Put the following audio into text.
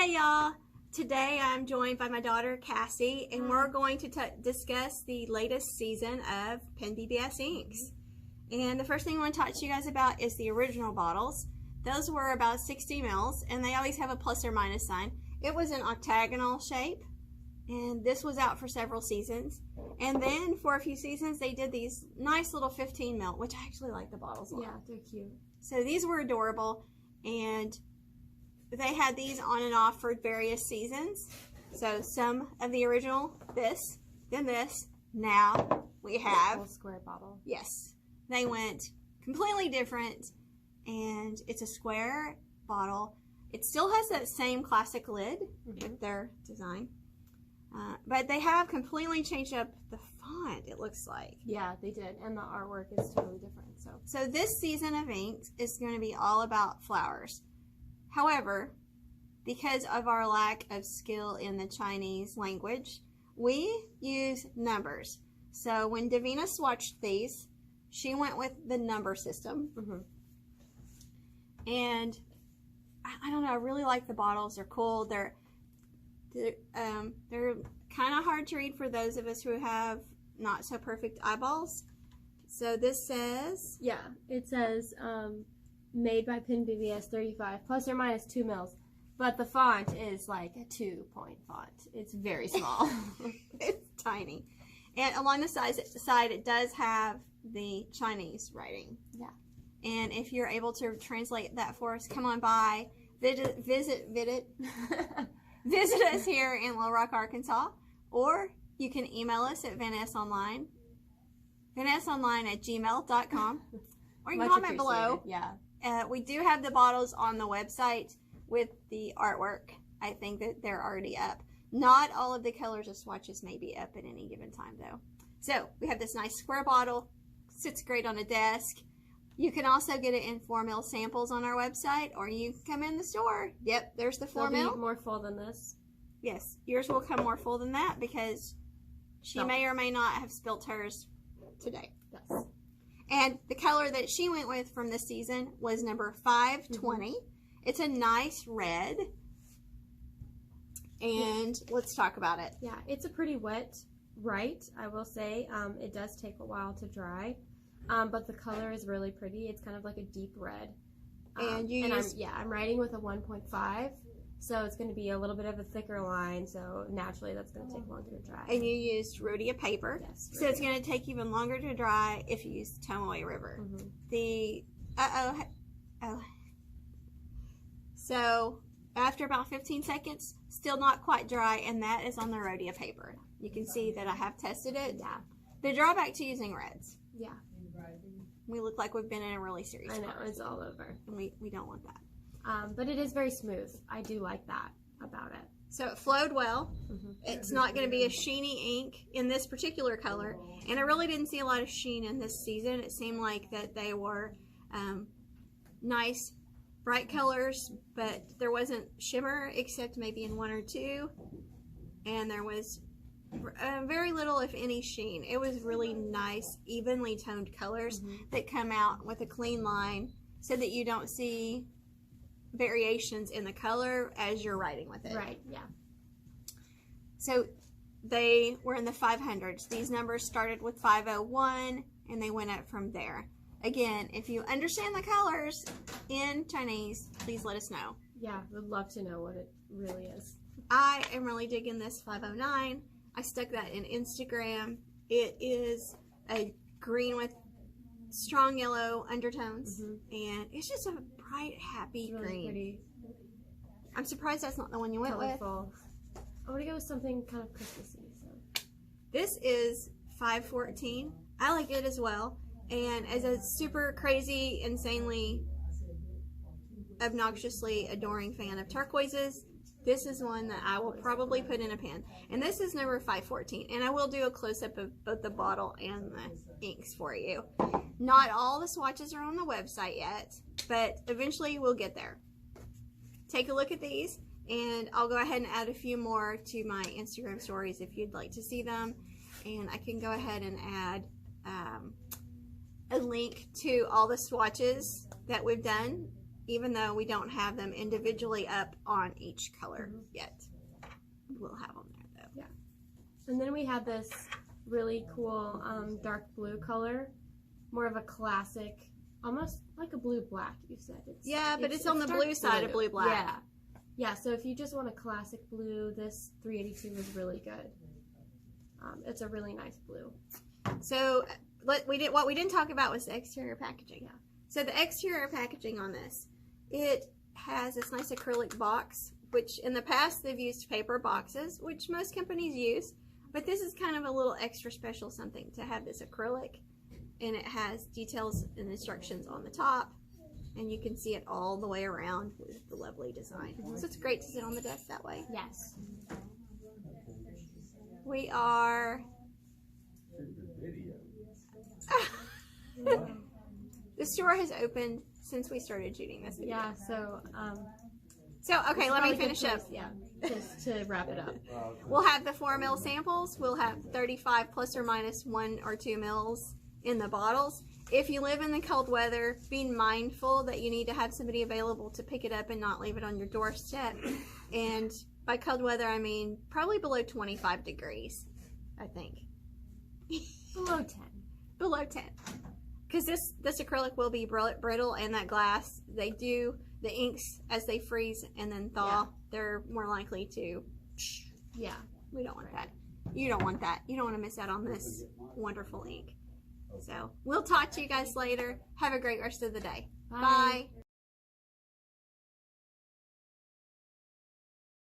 Hey y'all, today I'm joined by my daughter Cassie, and we're going to discuss the latest season of PenBBS inks. And the first thing I want to talk to you guys about is the original bottles. Those were about 60 mils, and they always have a plus or minus sign. It was an octagonal shape, and this was out for several seasons. And then for a few seasons they did these nice little 15 mil, which I actually like the bottles a lot. Yeah, they're cute. So these were adorable, and they had these on and off for various seasons. So some of the original, this, then this. Now we have a square bottle. Yes, they went completely different, and it's a square bottle. It still has that same classic lid with their design, but they have completely changed up the font, it looks like. Yeah, they did, and the artwork is totally different. So this season of inks is going to be all about flowers. However, because of our lack of skill in the Chinese language, we use numbers. So when Davina swatched these, she went with the number system. And I don't know, I really like the bottles. They're cool. They're kind of hard to read for those of us who have not so perfect eyeballs. So this says... Yeah, it says... made by PenBBS 35 plus or minus 2 mils, but the font is like a 2-point font. It's very small. It's tiny, and along the side it does have the Chinese writing. Yeah, and if you're able to translate that for us, come on by, visit us here in Little Rock, Arkansas, or you can email us at vanessaonline@gmail.com, or you can comment below. Yeah. We do have the bottles on the website with the artwork. I think that they're already up. Not all of the colors of swatches may be up at any given time, though. So we have this nice square bottle. Sits great on a desk. You can also get it in 4 mil samples on our website, or you can come in the store. Yep, there's the 4 mil. They'll be more full than this. Yes, yours will come more full than that because she may or may not have spilt hers today. Yes. And the color that she went with from this season was number 520. It's a nice red. And let's talk about it. Yeah, it's a pretty wet right, I will say. It does take a while to dry, but the color is really pretty. It's kind of like a deep red. And I'm writing with a 1.5. So it's going to be a little bit of a thicker line, so naturally that's going to take longer to dry. And you used rhodia paper. Yes. So it's going to take even longer to dry if you use Tomoe River. So after about 15 seconds, still not quite dry, and that is on the rhodia paper. You can see that I have tested it. Yeah. The drawback to using reds. Yeah. We look like we've been in a really serious I know, part. it's all over. And we don't want that. But it is very smooth. I do like that about it. So it flowed well. It's not going to be a sheeny ink in this particular color. And I really didn't see a lot of sheen in this season. It seemed like that they were nice, bright colors, but there wasn't shimmer except maybe in 1 or 2. And there was very little, if any, sheen. It was really nice, evenly toned colors that come out with a clean line so that you don't see variations in the color as you're writing with it. Right, yeah. So they were in the 500s. These numbers started with 501 and they went up from there. Again, if you understand the colors in Chinese, please let us know. Yeah, would love to know what it really is. I am really digging this 509. I stuck that in Instagram. It is a green with strong yellow undertones, and it's just a bright, happy really green. Pretty. I'm surprised that's not the one you went Colorful. I want to go with something kind of Christmassy. So. This is 514. I like it as well, and as a super crazy, insanely, obnoxiously adoring fan of turquoises, this is one that I will probably put in a pen. And this is number 514. And I will do a close-up of both the bottle and the inks for you. Not all the swatches are on the website yet, but eventually we'll get there. Take a look at these, and I'll go ahead and add a few more to my Instagram stories if you'd like to see them. And I can go ahead and add a link to all the swatches that we've done even though we don't have them individually up on each color yet. We'll have them there though. Yeah. And then we have this really cool dark blue color, more of a classic, almost like a blue-black, you said. But it's on the blue side of blue-black. Yeah. Yeah, so if you just want a classic blue, this 382 is really good. It's a really nice blue. So what we didn't talk about was the exterior packaging. Yeah. So the exterior packaging on this, it has this nice acrylic box, which in the past they've used paper boxes, which most companies use, but this is kind of a little extra special something to have this acrylic, and it has details and instructions on the top, and you can see it all the way around with the lovely design. So it's great to sit on the desk that way. Yes. We are... The store has opened since we started shooting this video. Yeah, so okay, let me finish up. Yeah, just to wrap it up. We'll have the 4 ml samples. We'll have 35 plus or minus 1 or 2 mils in the bottles. If you live in the cold weather, be mindful that you need to have somebody available to pick it up and not leave it on your doorstep. And by cold weather, I mean probably below 25 degrees, I think. Below 10. Below 10. Because this acrylic will be brittle, and that glass, the inks, as they freeze and then thaw, they're more likely to... Yeah. We don't want that. You don't want that. You don't want to miss out on this wonderful ink. So, we'll talk to you guys later. Have a great rest of the day. Bye. Bye.